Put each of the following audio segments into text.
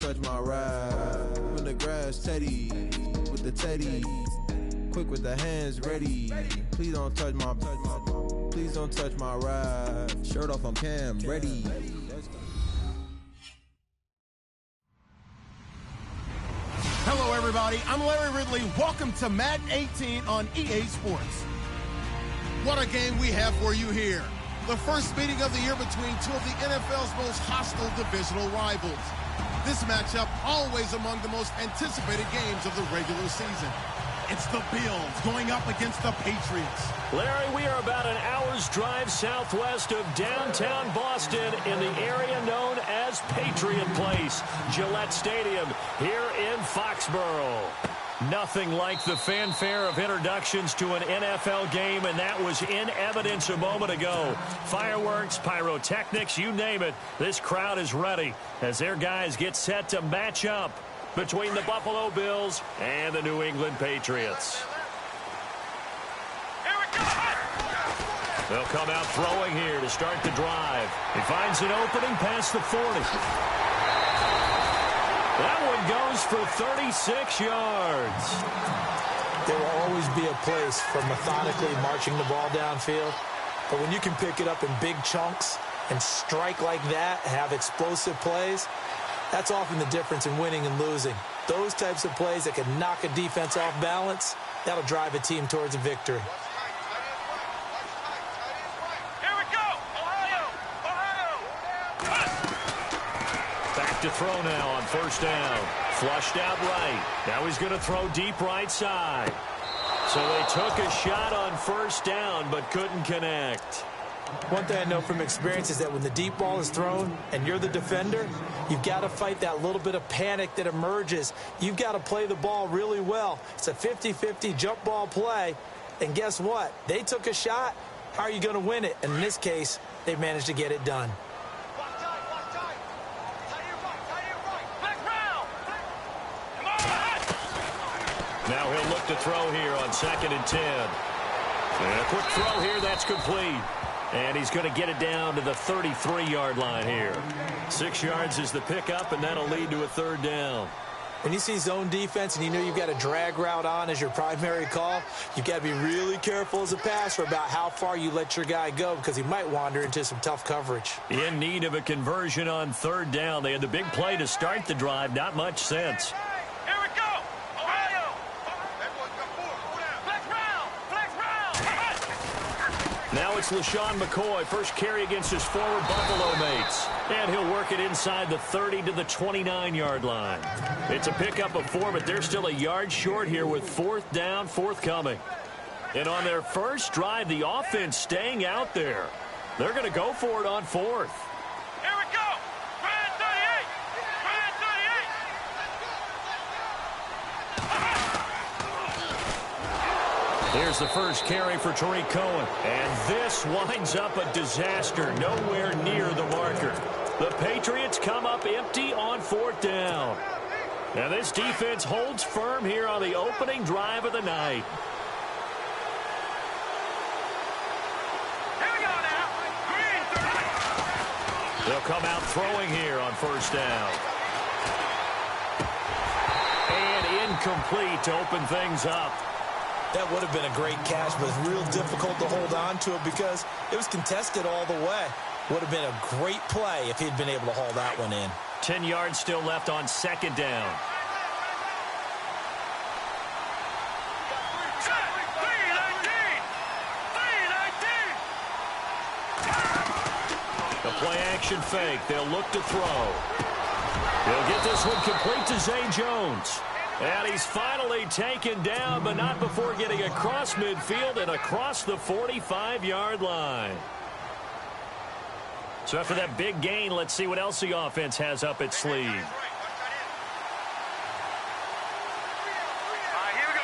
touch my ride. In the grass, Teddy, with the Teddy. Quick with the hands ready. Please don't touch my ride. Shirt off on cam, ready. Hello, everybody. I'm Larry Ridley. Welcome to Madden 18 on EA Sports. What a game we have for you here. The first meeting of the year between two of the NFL's most hostile divisional rivals. This matchup always among the most anticipated games of the regular season. It's the Bills going up against the Patriots. Larry, we are about an hour's drive southwest of downtown Boston in the area known as Patriot Place, Gillette Stadium, here in Foxborough. Nothing like the fanfare of introductions to an NFL game, and that was in evidence a moment ago. Fireworks, pyrotechnics, you name it. This crowd is ready as their guys get set to match up between the Buffalo Bills and the New England Patriots. They'll come out throwing here to start the drive. He finds an opening past the 40. That one goes for 36 yards. There will always be a place for methodically marching the ball downfield. But when you can pick it up in big chunks and strike like that, have explosive plays, that's often the difference in winning and losing. Those types of plays that can knock a defense off balance, that'll drive a team towards a victory. Here we go! Ohio! Back to throw now on first down. Flushed out right. Now he's going to throw deep right side. So they took a shot on first down but couldn't connect. One thing I know from experience is that when the deep ball is thrown and you're the defender, you've got to fight that little bit of panic that emerges. You've got to play the ball really well. It's a 50-50 jump ball play. And guess what? They took a shot. How are you going to win it? And in this case, they managed to get it done. Now he'll look to throw here on 2nd and 10. And a quick throw here, that's complete. And he's going to get it down to the 33-yard line here. 6 yards is the pickup, and that'll lead to a third down. When you see zone defense and you know you've got a drag route on as your primary call, you've got to be really careful as a passer about how far you let your guy go because he might wander into some tough coverage. In need of a conversion on third down. They had the big play to start the drive. Not much sense. Here we go! Ohio! Flex round! Flex round! Now it's LaShawn McCoy, first carry against his former Buffalo mates. And he'll work it inside the 30 to the 29-yard line. It's a pickup of 4, but they're still a yard short here with fourth down forthcoming. And on their first drive, the offense staying out there. They're going to go for it on fourth. Here we go! Grand 38! Grand 38! Here's the first carry for Tariq Cohen. And this winds up a disaster, nowhere near the marker. The Patriots come up empty on fourth down. Now this defense holds firm here on the opening drive of the night. Here we go now! Green 38! They'll come out throwing here on first down. And incomplete to open things up. That would have been a great catch, but it's real difficult to hold on to it because it was contested all the way. Would have been a great play if he'd been able to haul that one in. 10 yards still left on second down. The play action fake. They'll look to throw. He'll get this one complete to Zay Jones. And he's finally taken down, but not before getting across midfield and across the 45-yard line. So after that big gain, let's see what else the offense has up its sleeve. Here we go.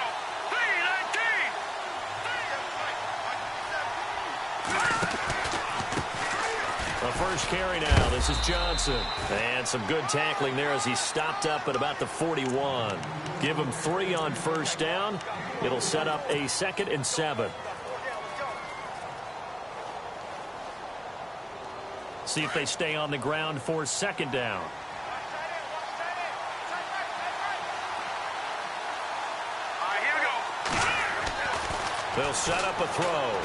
3-19. The first carry now. This is Johnson. And some good tackling there as he stopped up at about the 41. Give him 3 on first down. It'll set up a 2nd and 7. See if they stay on the ground for second down. They'll set up a throw.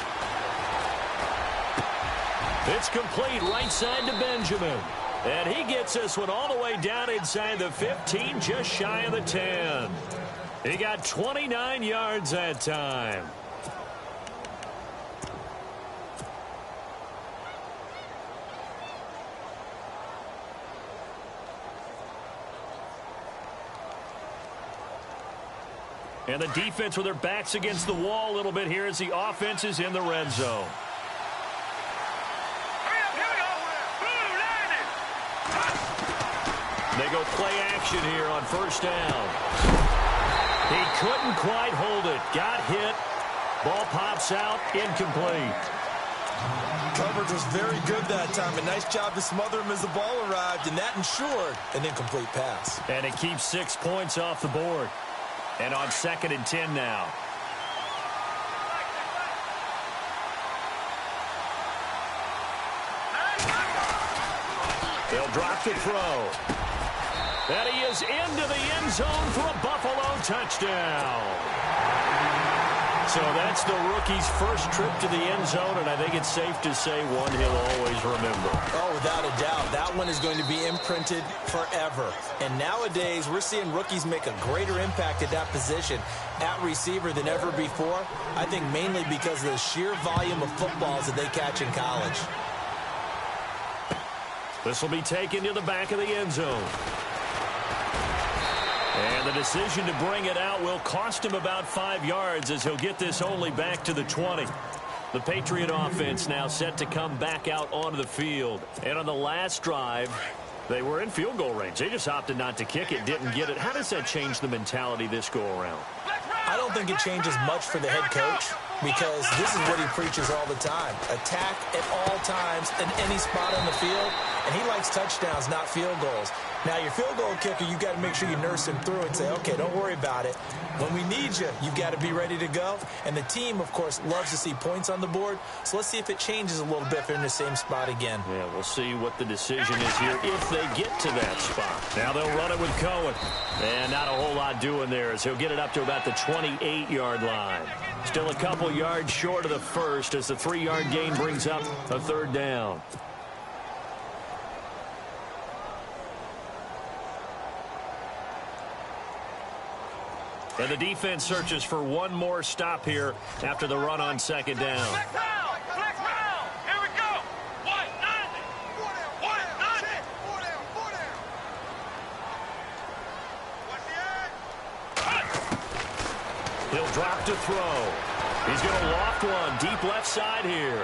It's complete right side to Benjamin. And he gets this one all the way down inside the 15, just shy of the 10. He got 29 yards that time. And the defense with their backs against the wall a little bit here as the offense is in the red zone. They go play action here on first down. He couldn't quite hold it. Got hit. Ball pops out. Incomplete. Coverage was very good that time. A nice job to smother him as the ball arrived, and that ensured an incomplete pass. And it keeps 6 points off the board. And on 2nd and 10 now. They'll drop the throw. And he is into the end zone for a Buffalo touchdown. So that's the rookie's first trip to the end zone, and I think it's safe to say one he'll always remember. Oh, without a doubt. That one is going to be imprinted forever. And nowadays, we're seeing rookies make a greater impact at that position at receiver than ever before. I think mainly because of the sheer volume of footballs that they catch in college. This will be taken to the back of the end zone. And the decision to bring it out will cost him about 5 yards as he'll get this only back to the 20. The Patriot offense now set to come back out onto the field. And on the last drive, they were in field goal range. They just opted not to kick it, didn't get it. How does that change the mentality this go around? I don't think it changes much for the head coach because this is what he preaches all the time. Attack at all times in any spot on the field, and he likes touchdowns, not field goals. Now, your field goal kicker, you've got to make sure you nurse him through and say, okay, don't worry about it. When we need you, you've got to be ready to go. And the team, of course, loves to see points on the board. So let's see if it changes a little bit if they're in the same spot again. Yeah, we'll see what the decision is here if they get to that spot. Now they'll run it with Cohen. And not a whole lot doing there as he'll get it up to about the 28-yard line. Still a couple yards short of the first as the 3-yard gain brings up a 3rd down. And the defense searches for one more stop here after the run on 2nd down. Flex round. Here we go. 1-9. He'll drop to throw. He's going to loft one deep left side here.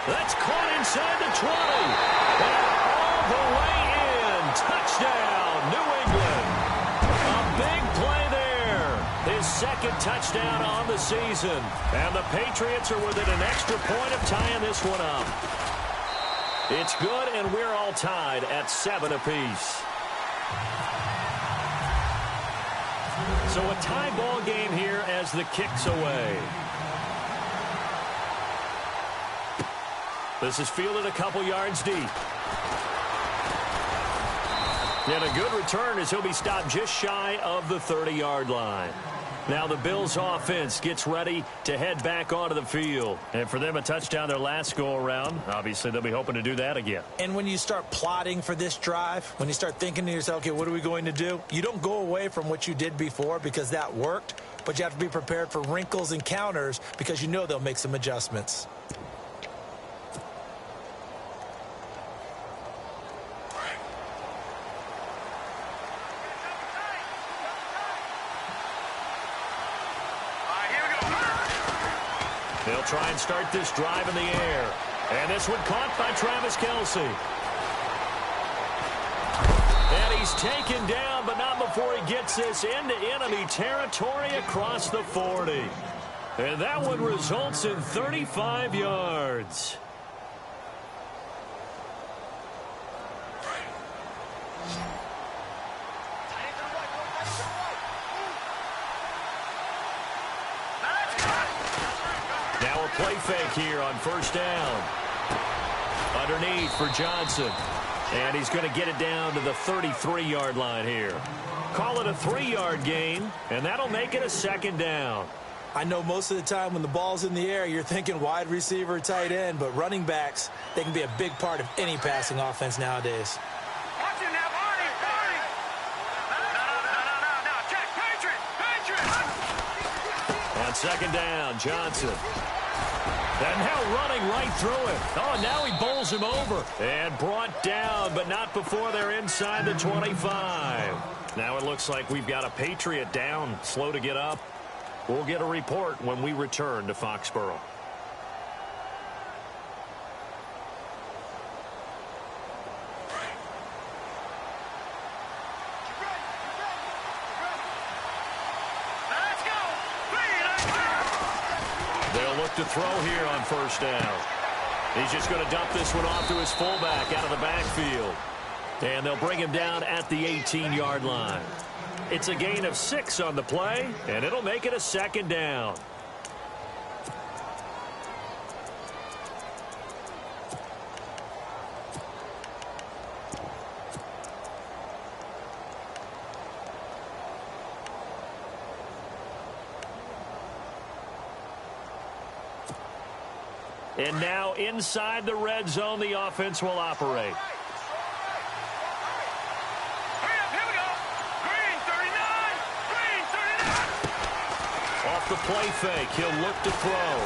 That's caught inside the 20. And all the way in. Touchdown, New England. A big play there. His 2nd touchdown on the season. And the Patriots are within an extra point of tying this one up. It's good, and we're all tied at 7 apiece. So a tie ball game here as the kick's away. This is fielded a couple yards deep. And a good return as he'll be stopped just shy of the 30-yard line. Now the Bills offense gets ready to head back onto the field. And for them, a touchdown their last go-around. Obviously, they'll be hoping to do that again. And when you start plotting for this drive, when you start thinking to yourself, okay, what are we going to do? You don't go away from what you did before because that worked, but you have to be prepared for wrinkles and counters because you know they'll make some adjustments. They'll try and start this drive in the air. And this one caught by Travis Kelce. And he's taken down, but not before he gets this into enemy territory across the 40. And that one results in 35 yards. Now a play fake here on first down. Underneath for Johnson. And he's going to get it down to the 33-yard line here. Call it a 3-yard gain, and that'll make it a 2nd down. I know most of the time when the ball's in the air, you're thinking wide receiver, tight end, but running backs, they can be a big part of any passing offense nowadays. Watch it now, Barney, Barney. No, check, Patriot. On second down, Johnson. And now running right through it. Oh, now he bowls him over. And brought down, but not before they're inside the 25. Now it looks like we've got a Patriot down, slow to get up. We'll get a report when we return to Foxborough. They'll look to throw here on first down. He's just going to dump this one off to his fullback out of the backfield. And they'll bring him down at the 18-yard line. It's a gain of 6 on the play, and it'll make it a second down. And now inside the red zone, the offense will operate. Off the play fake, he'll look to throw.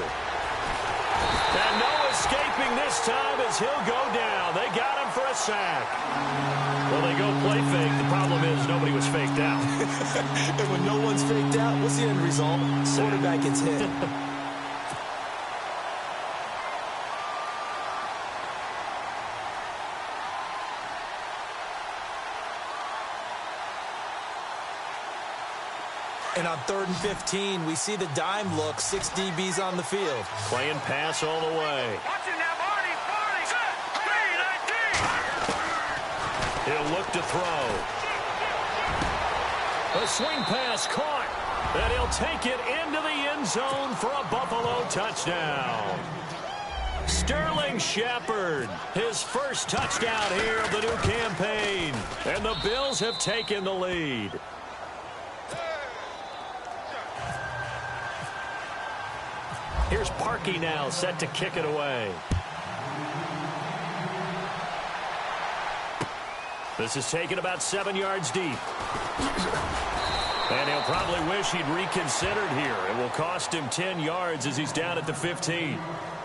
And no escaping this time as he'll go down. They got him for a sack. Well, they go play fake. The problem is nobody was faked out. And when no one's faked out, what's the end result? Quarterback gets hit. And on 3rd and 15, we see the dime look, 6 DBs on the field. Playing pass all the way. Watch it now, Barney, set, He'll look to throw. A swing pass caught. And he'll take it into the end zone for a Buffalo touchdown. Sterling Shepard, his first touchdown here of the new campaign. And the Bills have taken the lead. Here's Parkey now, set to kick it away. This is taken about 7 yards deep. And he'll probably wish he'd reconsidered here. It will cost him 10 yards as he's down at the 15.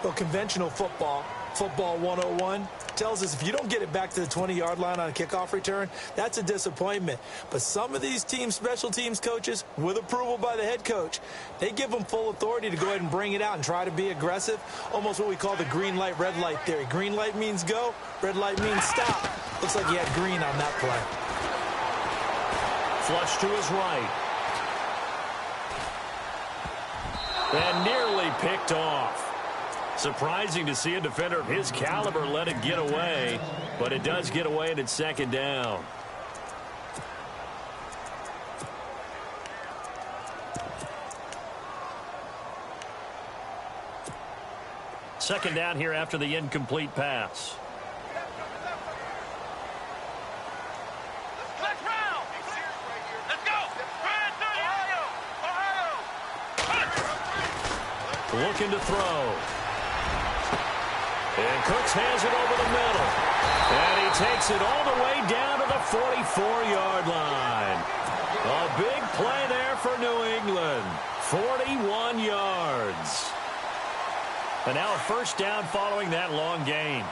Well, conventional football 101, tells us if you don't get it back to the 20-yard line on a kickoff return, that's a disappointment. But some of these special teams coaches, with approval by the head coach, they give them full authority to go ahead and bring it out and try to be aggressive, almost what we call the green light, red light theory. Green light means go, red light means stop. Looks like he had green on that play. Flush to his right. And nearly picked off. Surprising to see a defender of his caliber let it get away, but it does get away and it's second down. Second down here after the incomplete pass. Looking to throw. And Cooks has it over the middle. And he takes it all the way down to the 44-yard line. A big play there for New England. 41 yards. And now a first down following that long gain.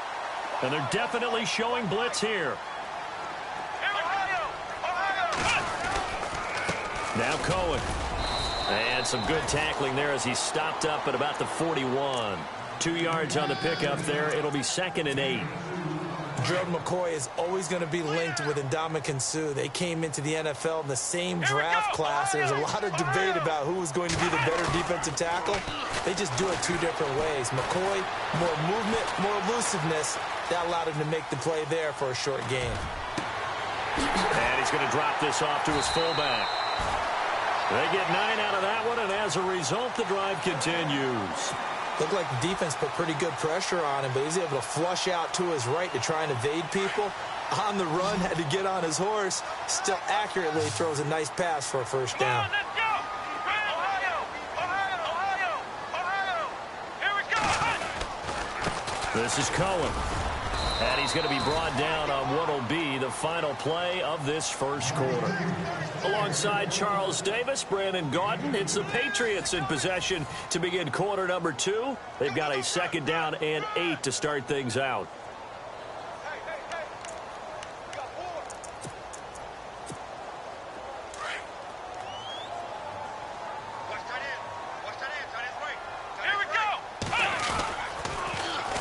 And they're definitely showing blitz here. Now Cohen. And some good tackling there as he stopped up at about the 41. 2 yards on the pickup there. It'll be 2nd and 8. Gerald McCoy is always going to be linked with Ndamukong Suh. They came into the NFL in the same draft class. There's a lot of debate about who was going to be the better defensive tackle. They just do it 2 different ways. McCoy, more movement, more elusiveness. That allowed him to make the play there for a short gain. And he's going to drop this off to his fullback. They get 9 out of that one, and as a result, the drive continues. Looked like the defense put pretty good pressure on him, but he's able to flush out to his right to try and evade people. On the run, had to get on his horse. Still accurately throws a nice pass for a first down. This is Cohen. And he's going to be brought down on what will be the final play of this first quarter. Alongside Charles Davis, Brandon Gaudin, it's the Patriots in possession to begin quarter number 2. They've got a 2nd down and 8 to start things out.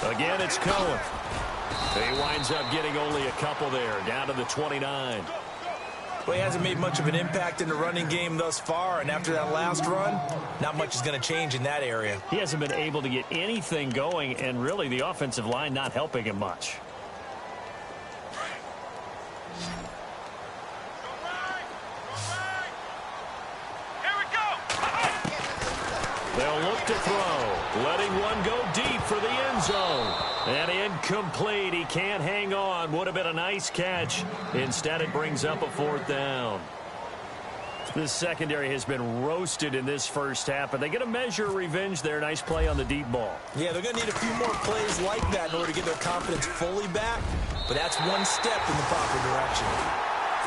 Again, it's Cohen. He winds up getting only a couple there, down to the 29. Well, he hasn't made much of an impact in the running game thus far, and after that last run, not much is going to change in that area. He hasn't been able to get anything going, and really the offensive line not helping him much. They'll look to throw, letting one go deep for the end zone. And incomplete. He can't hang on. Would have been a nice catch. Instead, it brings up a 4th down. This secondary has been roasted in this first half, but they get a measure of revenge there. Nice play on the deep ball. Yeah, they're going to need a few more plays like that in order to get their confidence fully back, but that's one step in the proper direction.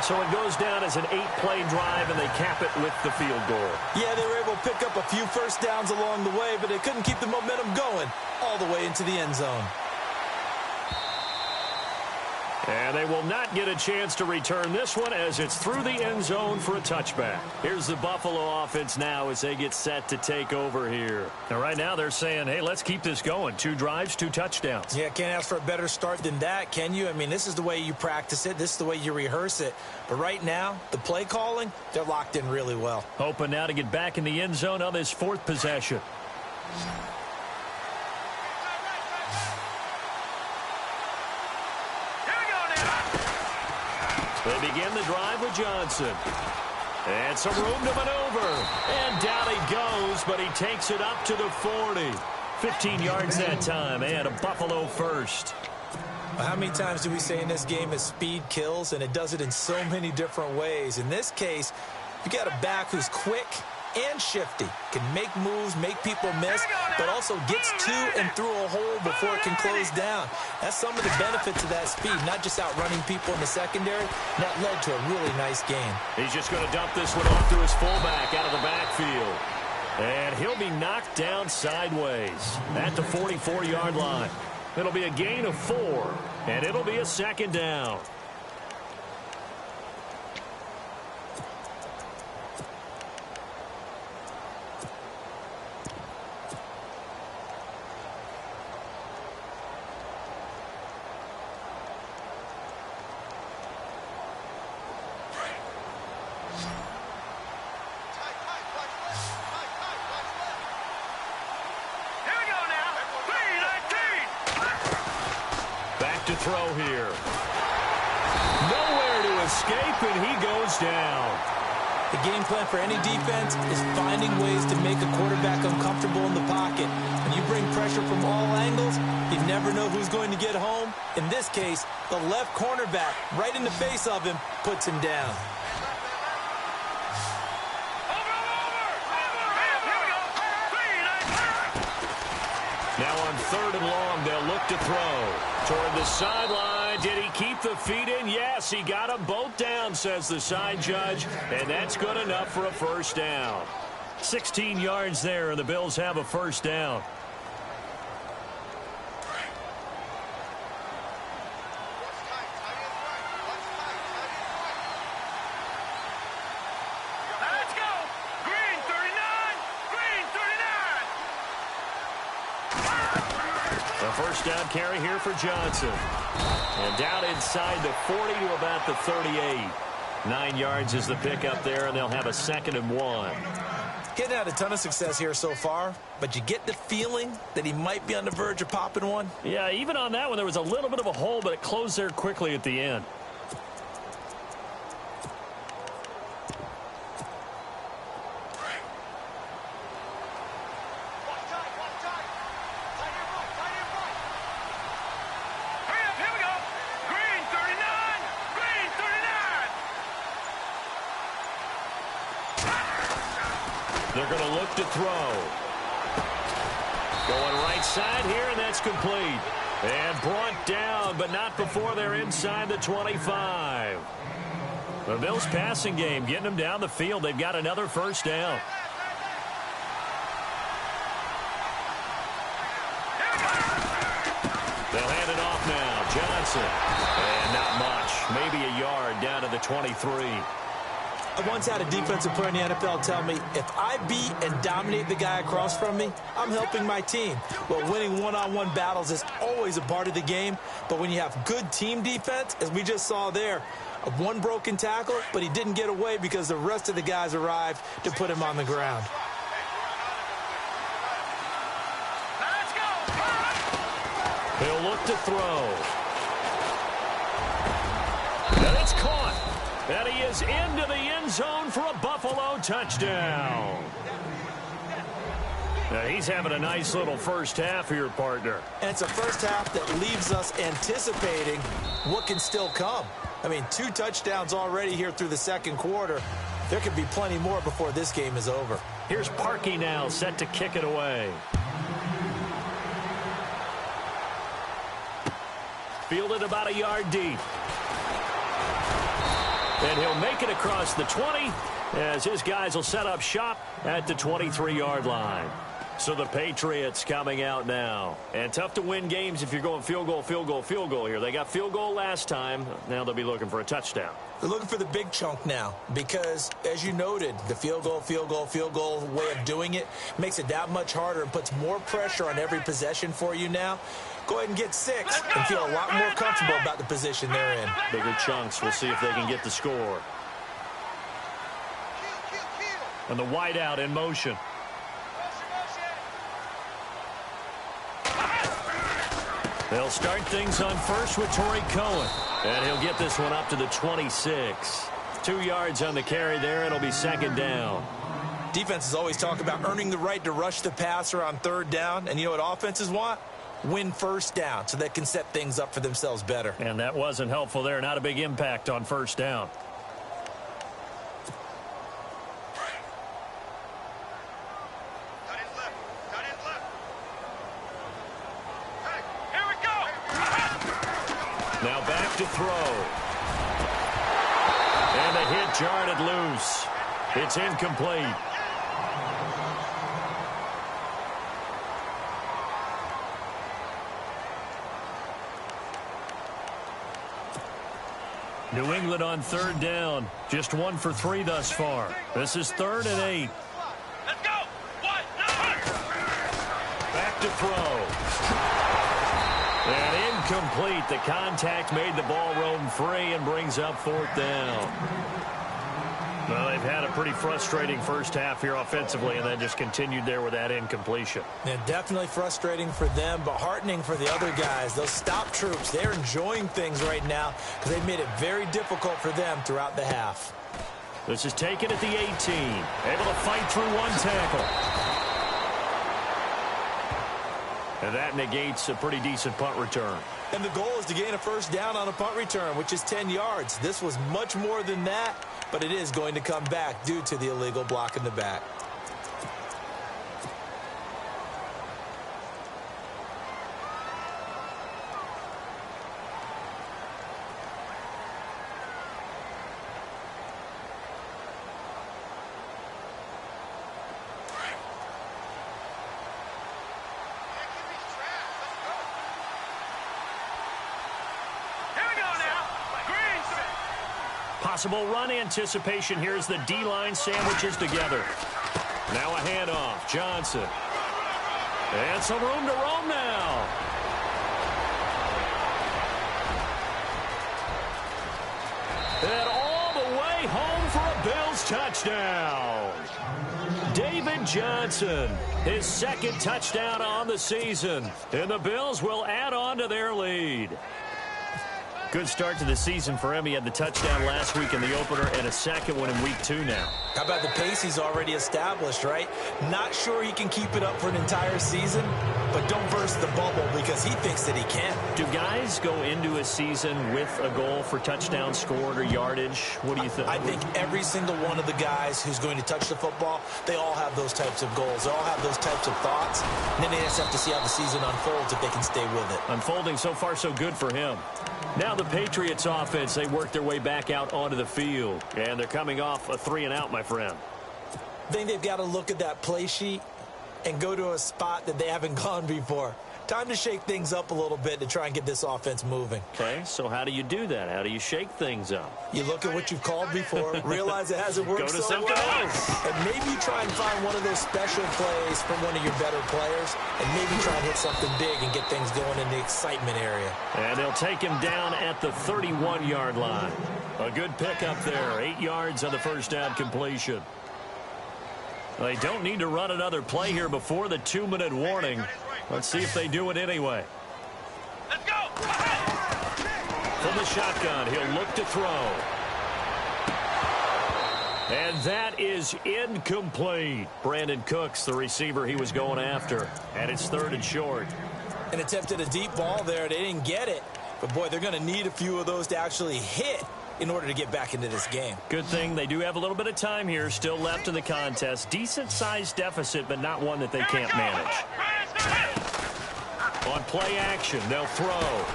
So it goes down as an 8-play drive, and they cap it with the field goal. Yeah, they were able to pick up a few first downs along the way, but they couldn't keep the momentum going all the way into the end zone. And they will not get a chance to return this one as it's through the end zone for a touchback. Here's the Buffalo offense now as they get set to take over here. And right now they're saying, hey, let's keep this going. 2 drives, 2 touchdowns. Yeah, can't ask for a better start than that, can you? I mean, this is the way you practice it. This is the way you rehearse it. But right now, the play calling, they're locked in really well. Hoping now to get back in the end zone on this 4th possession. They begin the drive with Johnson. And some room to maneuver. And down he goes, but he takes it up to the 40. 15 yards that time, and a Buffalo first. Well, how many times do we say in this game is speed kills, and it does it in so many different ways. In this case, you got a back who's quick and shifty, can make moves, make people miss, but also gets to and through a hole before it can close down. That's some of the benefits of that speed, not just outrunning people in the secondary. That led to a really nice game. He's just going to dump this one off to his fullback out of the backfield. And he'll be knocked down sideways at the 44-yard line. It'll be a gain of 4, and it'll be a 2nd down. To throw here. Nowhere to escape, and he goes down. The game plan for any defense is finding ways to make a quarterback uncomfortable in the pocket. When you bring pressure from all angles, you never know who's going to get home. In this case, the left cornerback, right in the face of him, puts him down. Now on 3rd and long, they'll look to throw. Toward the sideline. Did he keep the feet in? Yes, he got them both down, says the side judge. And that's good enough for a 1st down. 16 yards there, and the Bills have a 1st down. Let's go! Green 39! Green 39! The 1st down carry here for Johnson. And down inside the 40 to about the 38. 9 yards is the pickup there, and they'll have a 2nd and 1. Getting had a ton of success here so far, but you get the feeling that he might be on the verge of popping one. Yeah, even on that one, there was a little bit of a hole, but it closed there quickly at the end. They're going to look to throw. Going right side here, and that's complete. And brought down, but not before they're inside the 25. The Bills passing game, getting them down the field. They've got another first down. They'll hand it off now. Johnson. And not much. Maybe a yard down to the 23. I once had a defensive player in the NFL tell me, if I beat and dominate the guy across from me, I'm helping my team. Well, winning one-on-one battles is always a part of the game, but when you have good team defense, as we just saw there, one broken tackle, but he didn't get away because the rest of the guys arrived to put him on the ground. He'll look to throw. And it's caught. And he is into the end zone for a Buffalo touchdown. Now he's having a nice little first half here, partner. And it's a first half that leaves us anticipating what can still come. I mean, 2 touchdowns already here through the second quarter. There could be plenty more before this game is over. Here's Parkey now, set to kick it away. Fielded about a yard deep. And he'll make it across the 20 as his guys will set up shop at the 23-yard line. So the Patriots coming out now. And tough to win games if you're going field goal, field goal, field goal here. They got field goal last time. Now they'll be looking for a touchdown. They're looking for the big chunk now because, as you noted, the field goal, field goal, field goal way of doing it makes it that much harder and puts more pressure on every possession for you now. Go ahead and get 6 and feel a lot more comfortable about the position they're in. Bigger chunks. We'll see if they can get the score. And the wideout in motion. They'll start things on first with Torrey Cohen. And he'll get this one up to the 26. 2 yards on the carry there. It'll be second down. Defenses always talk about earning the right to rush the passer on third down. And you know what offenses want? Win first down so they can set things up for themselves better. And that wasn't helpful there. Not a big impact on first down. Now back to throw. And the hit jarred it loose. It's incomplete. New England on third down. Just 1 for 3 thus far. This is 3rd and 8. Let's go. 1, 2. Back to throw. And incomplete. The contact made the ball roam free and brings up 4th down. Well, they've had a pretty frustrating first half here offensively, and then just continued there with that incompletion. Yeah, definitely frustrating for them, but heartening for the other guys. Those stop troops, they're enjoying things right now because they've made it very difficult for them throughout the half. This is taken at the 18. Able to fight through 1 tackle. And that negates a pretty decent punt return. And the goal is to gain a first down on a punt return, which is 10 yards. This was much more than that, but it is going to come back due to the illegal block in the back. Possible run anticipation. Here's the D-line sandwiches together. Now a handoff. Johnson. And some room to roam now. And all the way home for a Bills touchdown. David Johnson, his 2nd touchdown on the season. And the Bills will add on to their lead. Good start to the season for him. He had the touchdown last week in the opener and a 2nd one in week 2 now. How about the pace he's already established, right? Not sure he can keep it up for an entire season, but don't burst the bubble because he thinks that he can. Do guys go into a season with a goal for touchdown scored or yardage? What do you think? I think every single one of the guys who's going to touch the football, they all have those types of goals. They all have those types of thoughts. And then they just have to see how the season unfolds if they can stay with it. Unfolding so far so good for him. Now the Patriots offense, they work their way back out onto the field. And they're coming off a 3-and-out, my friend. I think they've got to look at that play sheet and go to a spot that they haven't gone before. Time to shake things up a little bit to try and get this offense moving. Okay, so how do you do that? How do you shake things up? You look at what you've called before, realize it hasn't worked so so well, and maybe you try and find one of those special plays from one of your better players, and maybe try and hit something big and get things going in the excitement area. And they'll take him down at the 31-yard line. A good pickup there, 8 yards on the first down completion. They don't need to run another play here before the 2-minute warning. Let's see if they do it anyway. Let's go! From the shotgun, he'll look to throw. And that is incomplete. Brandon Cooks, the receiver he was going after. And it's 3rd and short. An attempt at a deep ball there. They didn't get it. But, boy, they're going to need a few of those to actually hit in order to get back into this game. Good thing they do have a little bit of time here still left in the contest. Decent-sized deficit, but not one that they can't manage. On play action, they'll throw.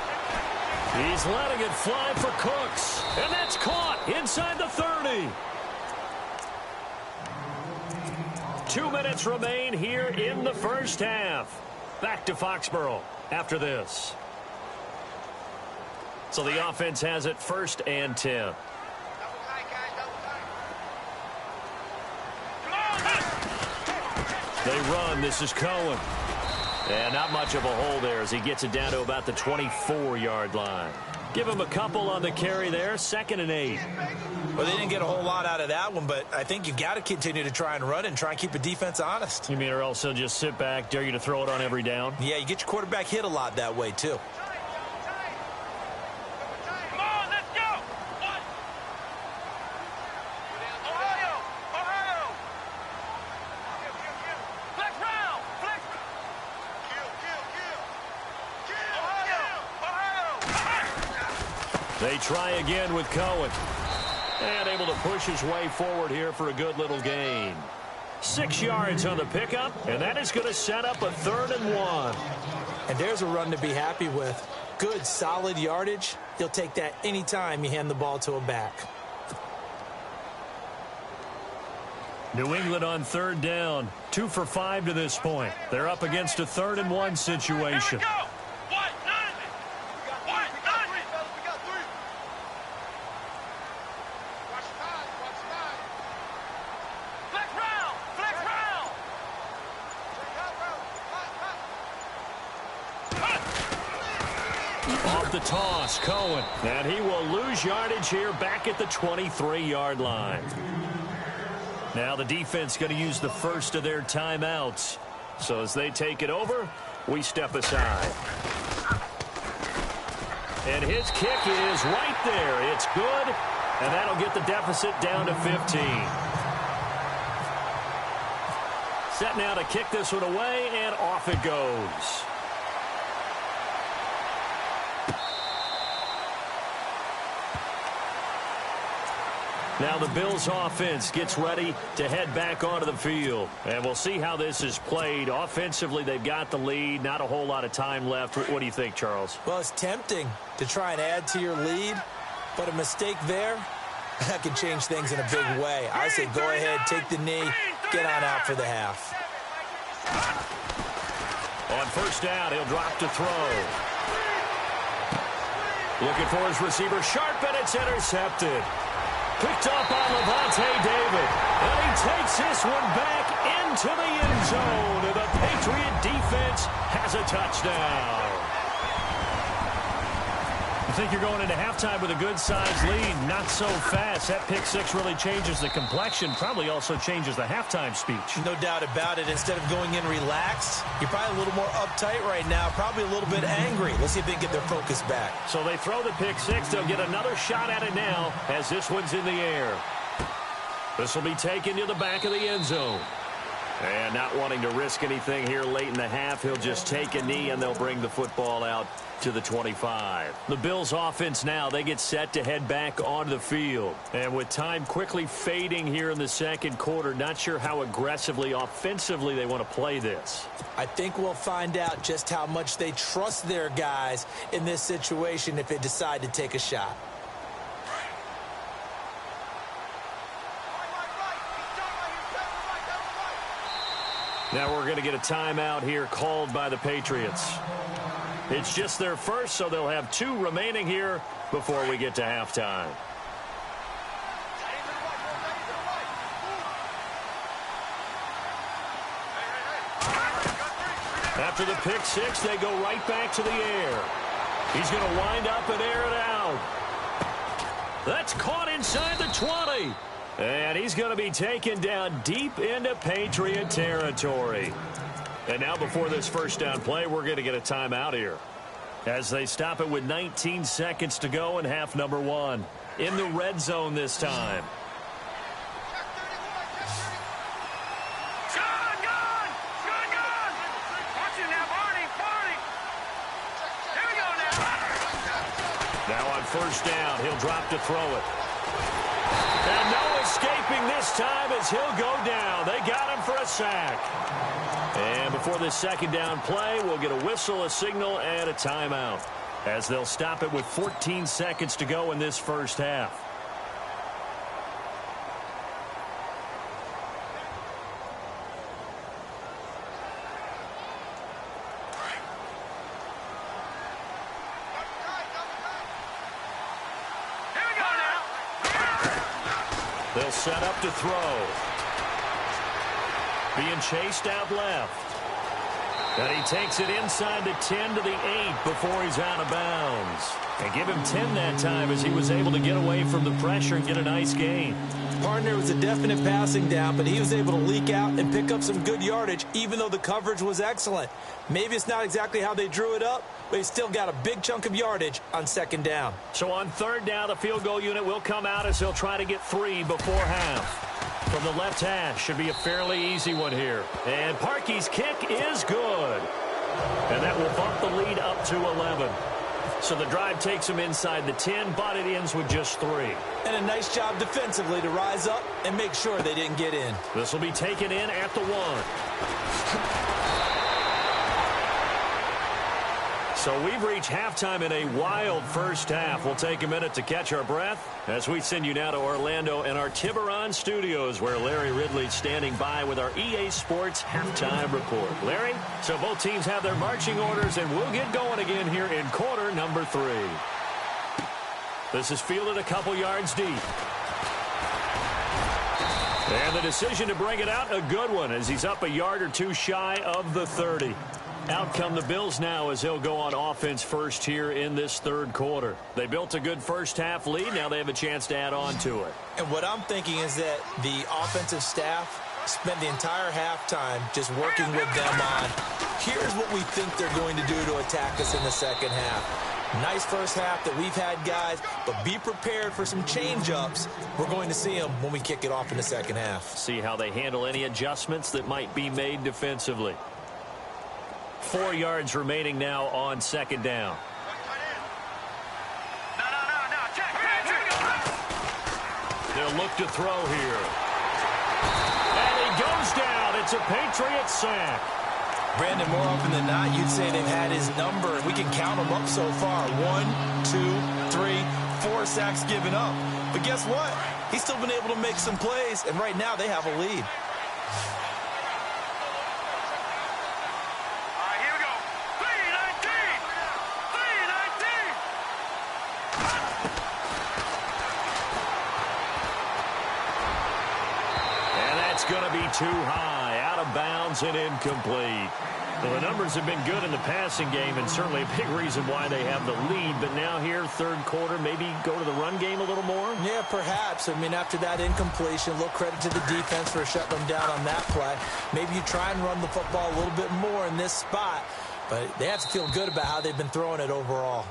He's letting it fly for Cooks. And that's caught inside the 30. 2 minutes remain here in the first half. Back to Foxborough after this. So the offense has it 1st and 10. They run. This is Cohen. And not much of a hole there as he gets it down to about the 24-yard line. Give him a couple on the carry there. 2nd and 8. Well, they didn't get a whole lot out of that one, but I think you've got to continue to try and run and try and keep the defense honest. You mean or else he'll just sit back, dare you to throw it on every down? Yeah, you get your quarterback hit a lot that way, too. They try again with Cohen. And able to push his way forward here for a good little gain. 6 yards on the pickup, and that is going to set up a 3rd and 1. And there's a run to be happy with. Good, solid yardage. You'll take that anytime you hand the ball to a back. New England on 3rd down. 2 for 5 to this point. They're up against a 3rd and 1 situation. Off the toss, Cohen. And he will lose yardage here back at the 23-yard line. Now the defense going to use the first of their timeouts. So as they take it over, we step aside. And his kick is right there. It's good. And that'll get the deficit down to 15. Set now to kick this one away, and off it goes. Now the Bills offense gets ready to head back onto the field. And we'll see how this is played. Offensively, they've got the lead. Not a whole lot of time left. What do you think, Charles? Well, it's tempting to try and add to your lead. But a mistake there, that can change things in a big way. I say go ahead, take the knee, get on out for the half. On 1st down, he'll drop to throw. Looking for his receiver, sharp, and it's intercepted. Picked up on Levante David. And he takes this one back into the end zone. And the Patriot defense has a touchdown. I think you're going into halftime with a good-sized lead. Not so fast. That pick six really changes the complexion. Probably also changes the halftime speech. No doubt about it. Instead of going in relaxed, you're probably a little more uptight right now. Probably a little bit angry. Let's see if they can get their focus back. So they throw the pick six. They'll get another shot at it now as this one's in the air. This will be taken to the back of the end zone. And not wanting to risk anything here late in the half, he'll just take a knee and they'll bring the football out to the 25. The Bills offense now, they get set to head back onto the field. And with time quickly fading here in the second quarter, not sure how aggressively, offensively they want to play this. I think we'll find out just how much they trust their guys in this situation if they decide to take a shot. Now we're going to get a timeout here called by the Patriots. It's just their first, so they'll have 2 remaining here before we get to halftime. After the pick 6, they go right back to the air. He's going to wind up and air it out. That's caught inside the 20. And he's going to be taken down deep into Patriot territory. And now before this first down play, we're going to get a timeout here, as they stop it with 19 seconds to go in half number 1. In the red zone this time. Shotgun! Shotgun! Watch it now, Barney! Barney! Here we go now! Now on first down, he'll drop to throw it. And no escaping this time as he'll go down. They got him for a sack. And before this second down play, we'll get a whistle, a signal, and a timeout, as they'll stop it with 14 seconds to go in this first half. They'll set up to throw. Being chased out left. And he takes it inside the 10 to the 8 before he's out of bounds. And give him 10 that time as he was able to get away from the pressure and get a nice gain. Partner, was a definite passing down, but he was able to leak out and pick up some good yardage, even though the coverage was excellent. Maybe it's not exactly how they drew it up, but he still got a big chunk of yardage on second down. So on third down, the field goal unit will come out as he'll try to get 3 before half. From the left hash, should be a fairly easy one here. And Parkey's kick is good. And that will bump the lead up to 11. So the drive takes him inside the 10, but it ends with just 3. And a nice job defensively to rise up and make sure they didn't get in. This will be taken in at the 1. So we've reached halftime in a wild first half. We'll take a minute to catch our breath as we send you now to Orlando and our Tiburon studios, where Larry Ridley's standing by with our EA Sports halftime report. Larry, so both teams have their marching orders, and we'll get going again here in quarter number 3. This is fielded a couple yards deep. And the decision to bring it out, a good one, as he's up a yard or 2 shy of the 30. Out come the Bills now as they'll go on offense first here in this third quarter. They built a good first half lead. Now they have a chance to add on to it. And what I'm thinking is that the offensive staff spent the entire halftime just working with them on, here's what we think they're going to do to attack us in the second half. Nice first half that we've had, guys, but be prepared for some change-ups. We're going to see them when we kick it off in the second half. See how they handle any adjustments that might be made defensively. 4 yards remaining now on second down. No, check. They'll look to throw here. And he goes down. It's a Patriot sack. Brandon, more often than not, you'd say they've had his number, and we can count them up so far. 1, 2, 3, 4 sacks given up. But guess what? He's still been able to make some plays, and right now they have a lead. Going to be too high, out of bounds and incomplete. Well, the numbers have been good in the passing game, and certainly a big reason why they have the lead. But now here, third quarter, maybe go to the run game a little more? Yeah, perhaps. I mean, after that incompletion, a little credit to the defense for shutting them down on that play. Maybe you try and run the football a little bit more in this spot, but they have to feel good about how they've been throwing it overall.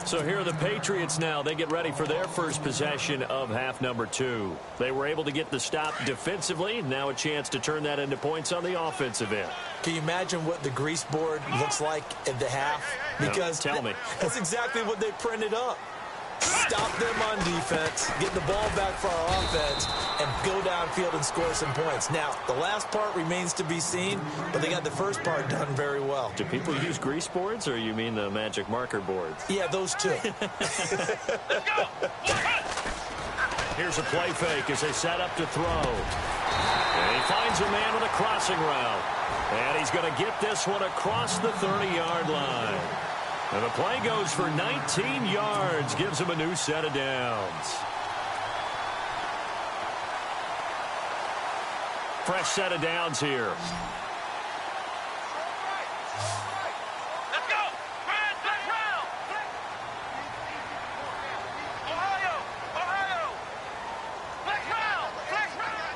So here are the Patriots now. They get ready for their first possession of half number 2. They were able to get the stop defensively. Now a chance to turn that into points on the offensive end. Can you imagine what the grease board looks like at the half? Because tell me. That's exactly what they printed up. Stop them on defense, get the ball back for our offense, and go downfield and score some points. Now, the last part remains to be seen, but they got the first part done very well. Do people use grease boards, or you mean the magic marker boards? Yeah, those two. Here's a play fake as they set up to throw. And he finds a man with a crossing route. And he's going to get this one across the 30-yard line. And the play goes for 19 yards, gives him a new set of downs. Fresh set of downs here. Let's go! Grand black round! Ohio! Ohio! Black round! Black round!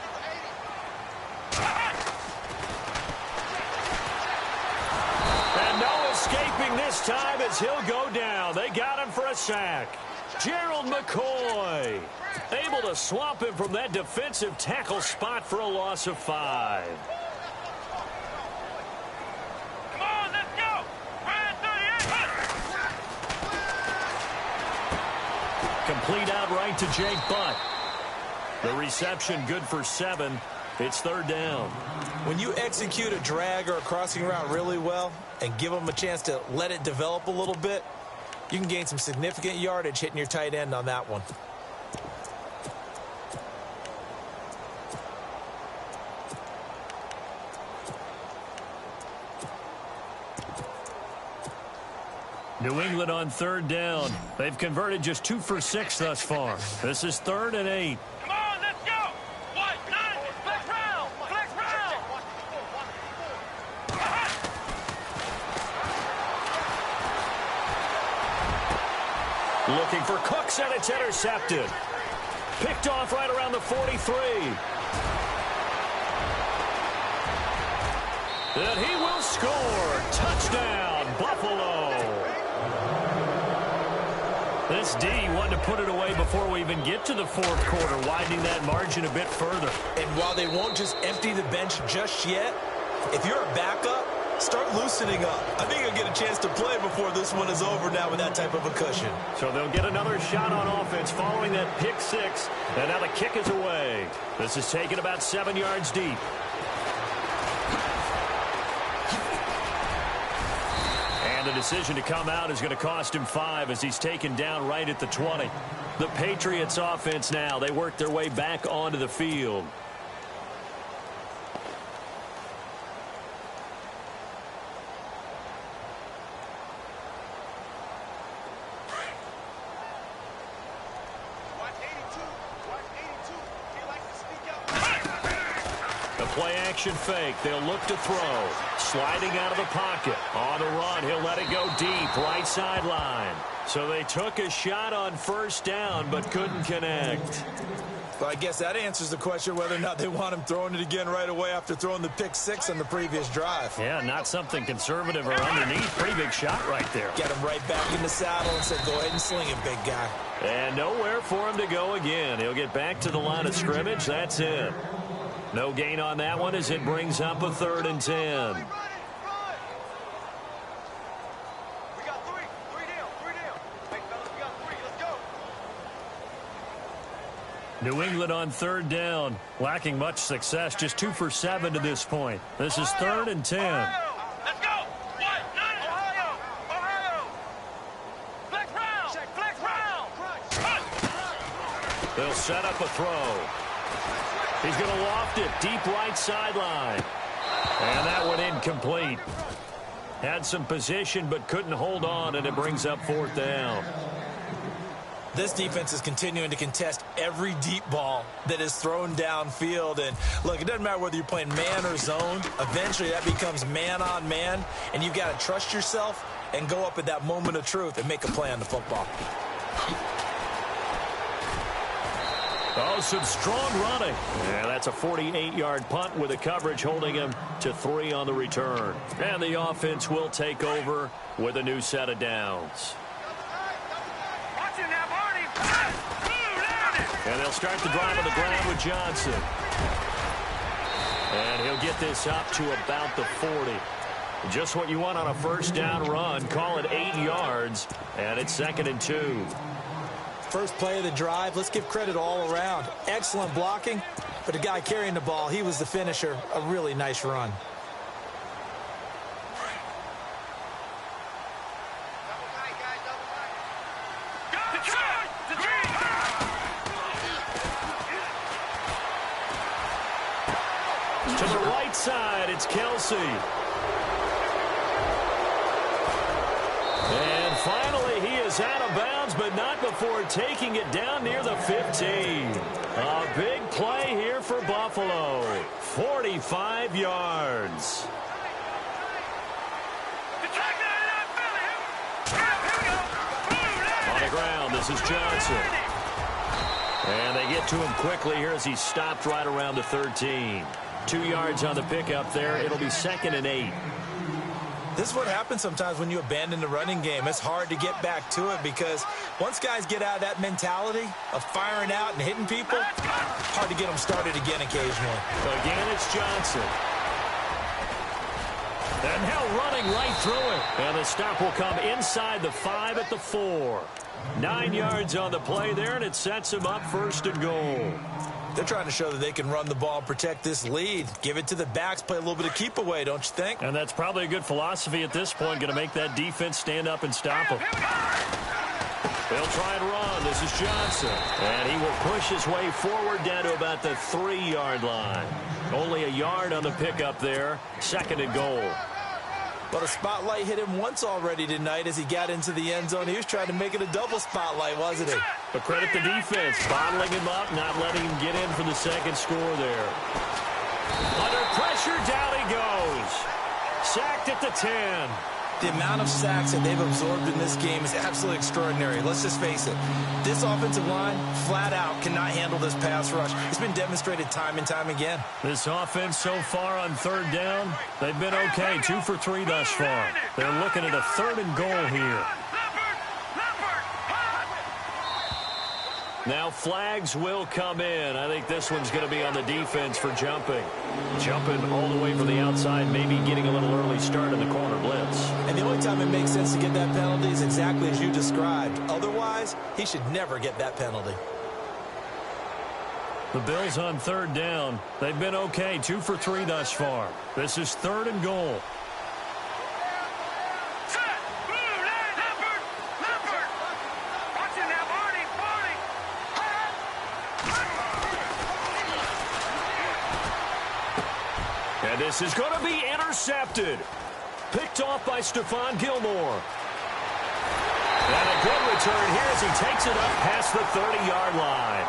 And no escaping this time as he'll go down. They got him for a sack. Gerald McCoy able to swamp him from that defensive tackle spot for a loss of 5. Come on, let's go! Grand 38! Complete outright to Jake Butt. The reception good for 7. It's third down. When you execute a drag or a crossing route really well and give them a chance to let it develop a little bit, you can gain some significant yardage hitting your tight end on that one. New England on third down. They've converted just 2 for 6 thus far. This is 3rd and 8. Come on, let's go! White, 9, black round! Black round! Looking for Cooks, and it's intercepted. Picked off right around the 43. And he will score. Touchdown, Buffalo. This D wanted to put it away before we even get to the fourth quarter, widening that margin a bit further. And while they won't just empty the bench just yet, if you're a backup, start loosening up. I think you'll get a chance to play before this one is over now with that type of a cushion. So they'll get another shot on offense following that pick 6. And now the kick is away. This is taken about 7 yards deep. And the decision to come out is going to cost him 5 as he's taken down right at the 20. The Patriots offense now, they work their way back onto the field. Play-action fake. They'll look to throw. Sliding out of the pocket. On the run, he'll let it go deep. Right sideline. So they took a shot on first down, but couldn't connect. Well, I guess that answers the question whether or not they want him throwing it again right away after throwing the pick 6 on the previous drive. Yeah, not something conservative or underneath. Pretty big shot right there. Get him right back in the saddle and said, go ahead and sling it, big guy. And nowhere for him to go again. He'll get back to the line of scrimmage. That's it. No gain on that one as it brings up a 3rd and 10. We got 3 down. Hey, fellas, we got 3. Let's go. New England on 3rd down. Lacking much success. Just 2 for 7 to this point. This is 3rd and 10. Ohio. Let's go. White, 9, Ohio. Ohio. Black round. Black round. They'll set up a throw. He's going to loft it deep right sideline. And that one incomplete. Had some position but couldn't hold on, and it brings up 4th down. This defense is continuing to contest every deep ball that is thrown downfield. And look, it doesn't matter whether you're playing man or zone. Eventually that becomes man on man, and you've got to trust yourself and go up at that moment of truth and make a play on the football. Oh, some strong running. And that's a 48-yard punt with the coverage holding him to 3 on the return. And the offense will take over with a new set of downs. And they'll start the drive on the ground with Johnson. And he'll get this up to about the 40. Just what you want on a first down run. Call it 8 yards. And it's 2nd and 2. First play of the drive, let's give credit all around. Excellent blocking, but the guy carrying the ball, he was the finisher. A really nice run. To the right side, it's Kelsey. And finally, he is out of bounds, but not before taking it down near the 15. A big play here for Buffalo. 45 yards. On the ground, this is Johnson. And they get to him quickly here as he stopped right around the 13. 2 yards on the pickup there. It'll be 2nd and 8. This is what happens sometimes when you abandon the running game. It's hard to get back to it because once guys get out of that mentality of firing out and hitting people, hard to get them started again occasionally. Again, it's Johnson. And now running right through it. And the stop will come inside the 5 at the 4. 9 yards on the play there, and it sets him up 1st and goal. They're trying to show that they can run the ball and protect this lead. Give it to the backs, play a little bit of keep away, don't you think? And that's probably a good philosophy at this point, going to make that defense stand up and stop them. They'll try and run. This is Johnson. And he will push his way forward down to about the 3-yard line. Only a yard on the pickup there. 2nd and goal. But a spotlight hit him once already tonight as he got into the end zone. He was trying to make it a double spotlight, wasn't he? But credit the defense, bottling him up, not letting him get in for the 2nd score there. Under pressure, down he goes. Sacked at the 10. The amount of sacks that they've absorbed in this game is absolutely extraordinary. Let's just face it. This offensive line, flat out, cannot handle this pass rush. It's been demonstrated time and time again. This offense so far on 3rd down, they've been okay. 2 for 3 thus far. They're looking at a 3rd and goal here. Now flags will come in. I think this one's going to be on the defense for jumping. Jumping all the way from the outside, maybe getting a little early start in the corner blitz. And the only time it makes sense to get that penalty is exactly as you described. Otherwise, he should never get that penalty. The Bills on 3rd down. They've been okay. 2 for 3 thus far. This is 3rd and goal. And this is going to be intercepted. Picked off by Stephon Gilmore. And a good return here as he takes it up past the 30-yard line.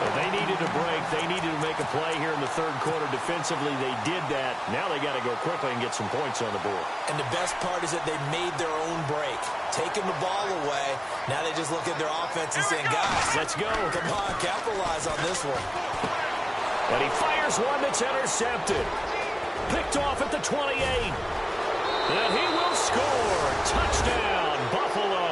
But they needed a break. They needed to make a play here in the 3rd quarter. Defensively, they did that. Now they got to go quickly and get some points on the board. And the best part is that they made their own break. Taking the ball away. Now they just look at their offense and saying, guys, let's go. Come on, capitalize on this one. And he fires one that's intercepted. Picked off at the 28. And he will score. Touchdown, Buffalo.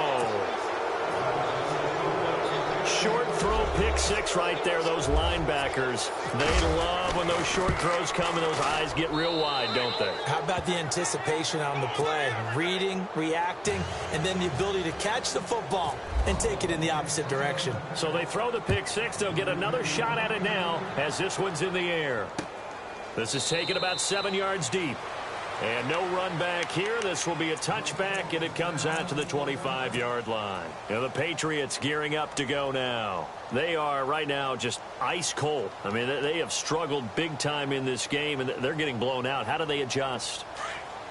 Short throw, pick 6 right there. Those linebackers, they love when those short throws come and those eyes get real wide, don't they? How about the anticipation on the play? Reading, reacting, and then the ability to catch the football and take it in the opposite direction. So they throw the pick 6. They'll get another shot at it now as this one's in the air. This is taken about 7 yards deep. And no run back here. This will be a touchback, and it comes out to the 25-yard line. The Patriots gearing up to go now. They are right now just ice cold. I mean, they have struggled big time in this game, and they're getting blown out. How do they adjust?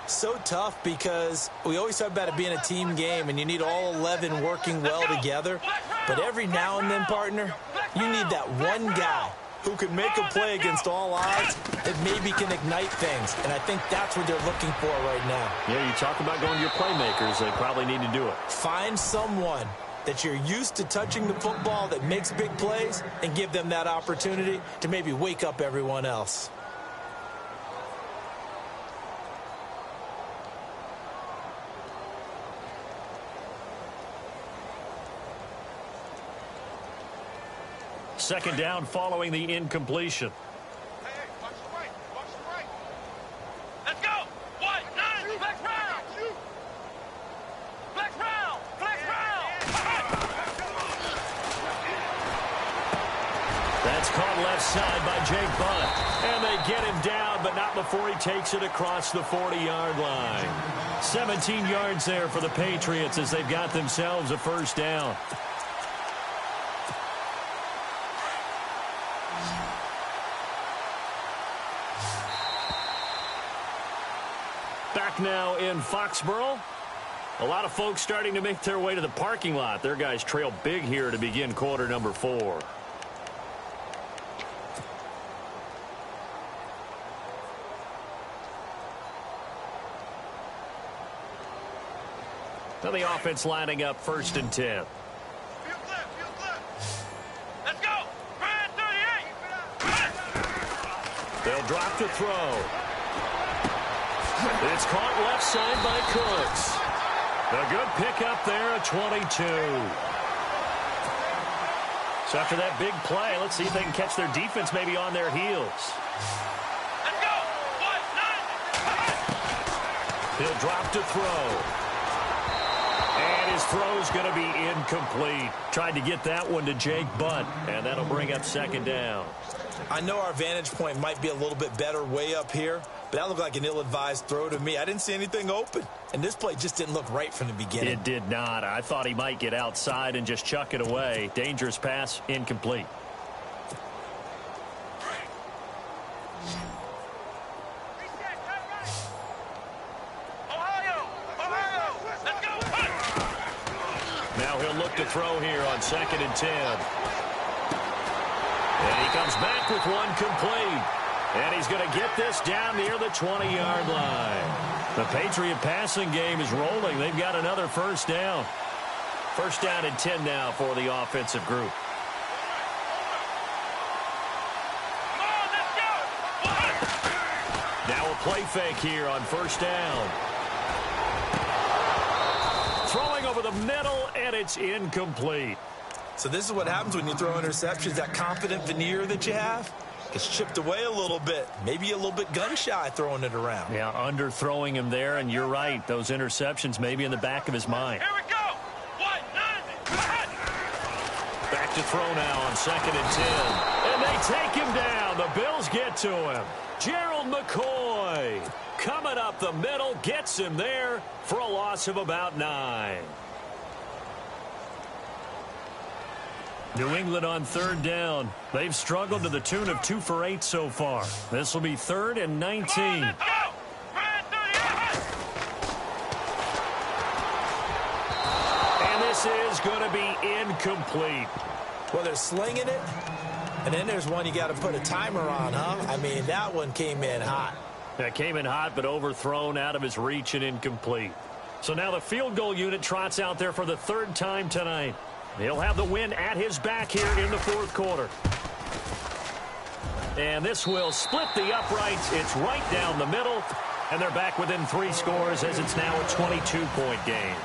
So tough because we always talk about it being a team game, and you need all 11 working well together. But every now and then, partner, you need that one guy who can make a play against all odds that maybe can ignite things. And I think that's what they're looking for right now. Yeah, you talk about going to your playmakers. They probably need to do it. Find someone that you're used to touching the football that makes big plays and give them that opportunity to maybe wake up everyone else. second down following the incompletion. Hey, watch the right. Watch the right. Let's go. 1, 9, flex round. Flex round. Flex round. That's caught left side by Jake Butt. And they get him down, but not before he takes it across the 40-yard line. 17 yards there for the Patriots as they've got themselves a first down. Back now in Foxborough. A lot of folks starting to make their way to the parking lot. Their guys trail big here to begin quarter number 4. Now the offense lining up 1st and 10. Field clear. Field clear. Let's go. Brand 38. They'll drop the throw. It's caught left side by Cooks. A good pickup there at 22. So after that big play, let's see if they can catch their defense maybe on their heels. Let's go. 1, 9. He'll drop to throw. And his throw's going to be incomplete. Tried to get that one to Jake Butt, and that'll bring up second down. I know our vantage point might be a little bit better way up here, but that looked like an ill-advised throw to me. I didn't see anything open, and this play just didn't look right from the beginning. It did not. I thought he might get outside and just chuck it away. Dangerous pass, incomplete. Now he'll look to throw here on 2nd and 10. And he comes back with one complete. And he's going to get this down near the 20-yard line. The Patriot passing game is rolling. They've got another first down. First down and 10 now for the offensive group. Now a play fake here on first down. Throwing over the middle, and it's incomplete. So this is what happens when you throw interceptions. That confident veneer that you have gets chipped away a little bit. Maybe a little bit gun-shy throwing it around. Yeah, underthrowing him there, and you're right. Those interceptions may be in the back of his mind. Here we go. 1, 9. Back to throw now on 2nd and 10. And they take him down. The Bills get to him. Gerald McCoy coming up the middle, gets him there for a loss of about 9. New England on 3rd down. They've struggled to the tune of 2 for 8 so far. This will be 3rd and 19. And this is going to be incomplete. Well, they're slinging it, and then there's one you got to put a timer on, huh? I mean, that one came in hot. That came in hot, but overthrown out of his reach and incomplete. So now the field goal unit trots out there for the 3rd time tonight. He'll have the win at his back here in the 4th quarter. And this will split the uprights. It's right down the middle. And they're back within 3 scores as it's now a 22-point game.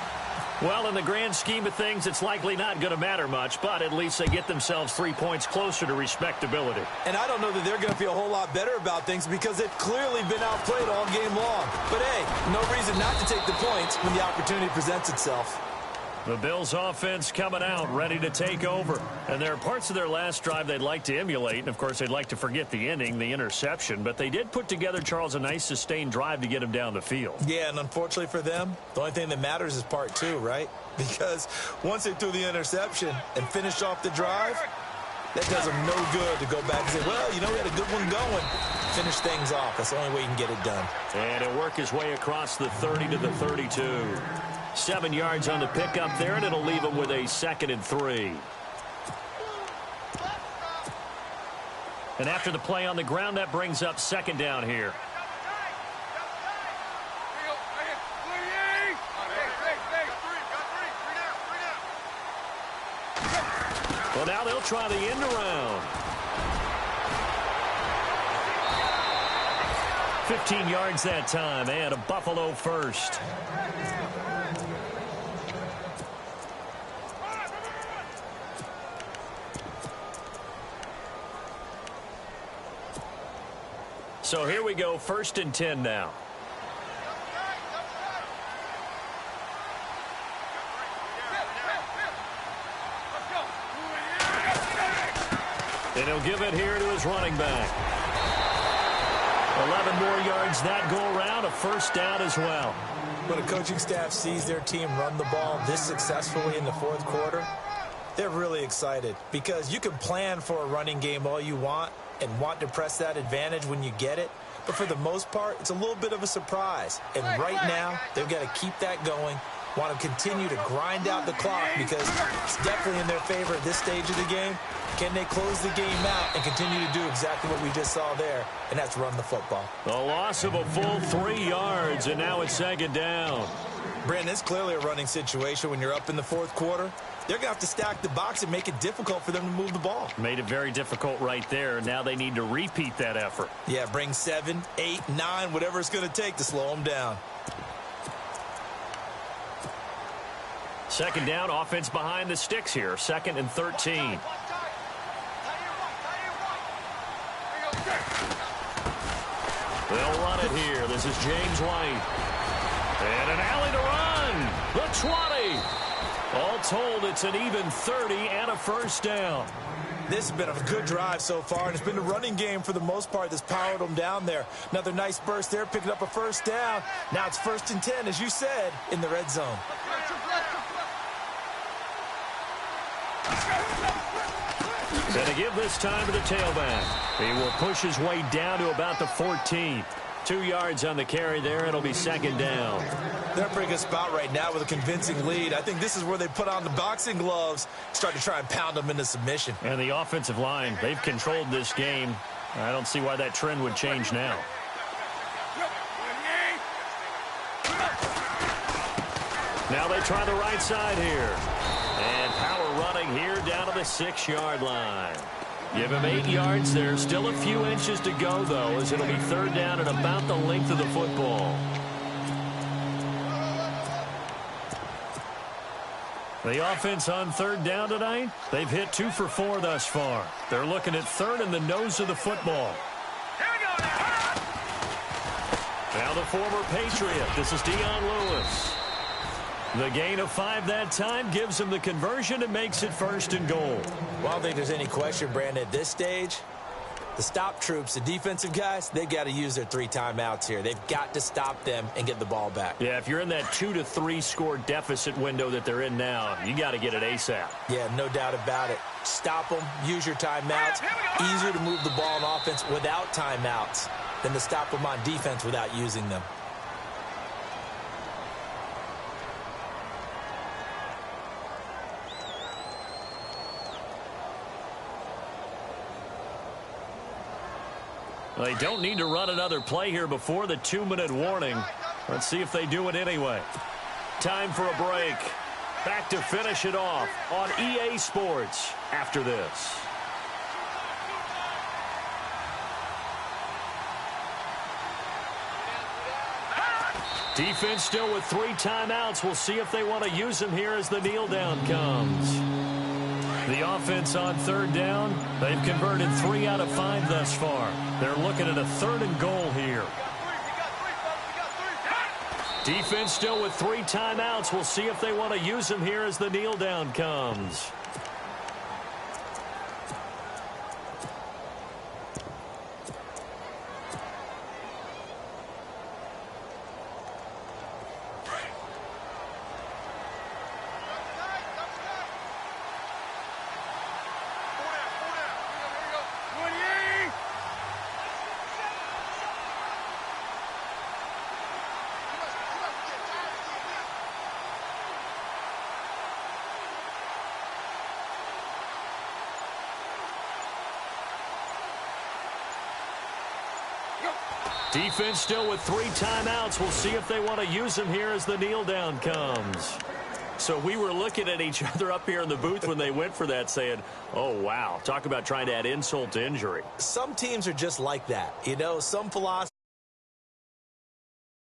Well, in the grand scheme of things, it's likely not going to matter much, but at least they get themselves 3 points closer to respectability. And I don't know that they're going to feel a whole lot better about things because they've clearly been outplayed all game long. But, hey, no reason not to take the points when the opportunity presents itself. The Bills offense coming out, ready to take over. And there are parts of their last drive they'd like to emulate. And, of course, they'd like to forget the inning, the interception. But they did put together, Charles, a nice sustained drive to get him down the field. Yeah, and unfortunately for them, the only thing that matters is part 2, right? Because once they threw the interception and finished off the drive, that does them no good to go back and say, well, you know, we had a good one going. Finish things off. That's the only way you can get it done. And he'll work his way across the 30 to the 32. 7 yards on the pickup there, and it'll leave him with a 2nd and 3. And after the play on the ground, that brings up 2nd down here. Well, now they'll try the end around. 15 yards that time, and a Buffalo first. So here we go, 1st and 10 now. And he'll give it here to his running back. 11 more yards that go around, a 1st down as well. When a coaching staff sees their team run the ball this successfully in the 4th quarter, they're really excited because you can plan for a running game all you want and want to press that advantage when you get it. But for the most part, it's a little bit of a surprise. And right now, they've got to keep that going, want to continue to grind out the clock because it's definitely in their favor at this stage of the game. Can they close the game out and continue to do exactly what we just saw there, and that's run the football. A loss of a full 3 yards, and now it's 2nd down. Brandon, it's clearly a running situation when you're up in the 4th quarter. They're going to have to stack the box and make it difficult for them to move the ball. Made it very difficult right there. Now they need to repeat that effort. Yeah, bring 7, 8, 9, whatever it's going to take to slow them down. 2nd down, offense behind the sticks here. 2nd and 13. They'll run it here. This is James White. And an alley to run. The 20. All told, it's an even 30 and a 1st down. This has been a good drive so far, and it's been the running game for the most part that's powered them down there. Another nice burst there, picking up a 1st down. Now it's 1st and 10, as you said, in the red zone. Going to give this time to the tailback. He will push his way down to about the 14. 2 yards on the carry there. It'll be 2nd down. They're in a pretty good spot right now with a convincing lead. I think this is where they put on the boxing gloves, start to try and pound them into submission. And the offensive line, they've controlled this game. I don't see why that trend would change now. Now they try the right side here. And power running here down to the 6-yard line. Give him 8 yards there. Still a few inches to go, though, as it'll be 3rd down at about the length of the football. The offense on 3rd down tonight, they've hit 2 for 4 thus far. They're looking at 3rd and the nose of the football. Now the former Patriot. This is Dion Lewis. The gain of 5 that time gives him the conversion and makes it 1st and goal. Well, I don't think there's any question, Brandon, at this stage, the stop troops, the defensive guys, they've got to use their 3 timeouts here. They've got to stop them and get the ball back. Yeah, if you're in that 2 to 3 score deficit window that they're in now, you got to get it ASAP. Yeah, no doubt about it. Stop them, use your timeouts. Easier to move the ball on offense without timeouts than to stop them on defense without using them. They don't need to run another play here before the 2-minute warning. Let's see if they do it anyway. Time for a break. Back to finish it off on EA Sports after this. Defense still with 3 timeouts. We'll see if they want to use them here as the kneel down comes. The offense on 3rd down, they've converted 3 out of 5 thus far. They're looking at a 3rd and goal here. Defense still with 3 timeouts. We'll see if they want to use them here as the kneel down comes. Defense still with 3 timeouts. We'll see if they want to use them here as the kneel down comes. So we were looking at each other up here in the booth when they went for that saying, oh, wow, talk about trying to add insult to injury. Some teams are just like that. You know, some philosophy.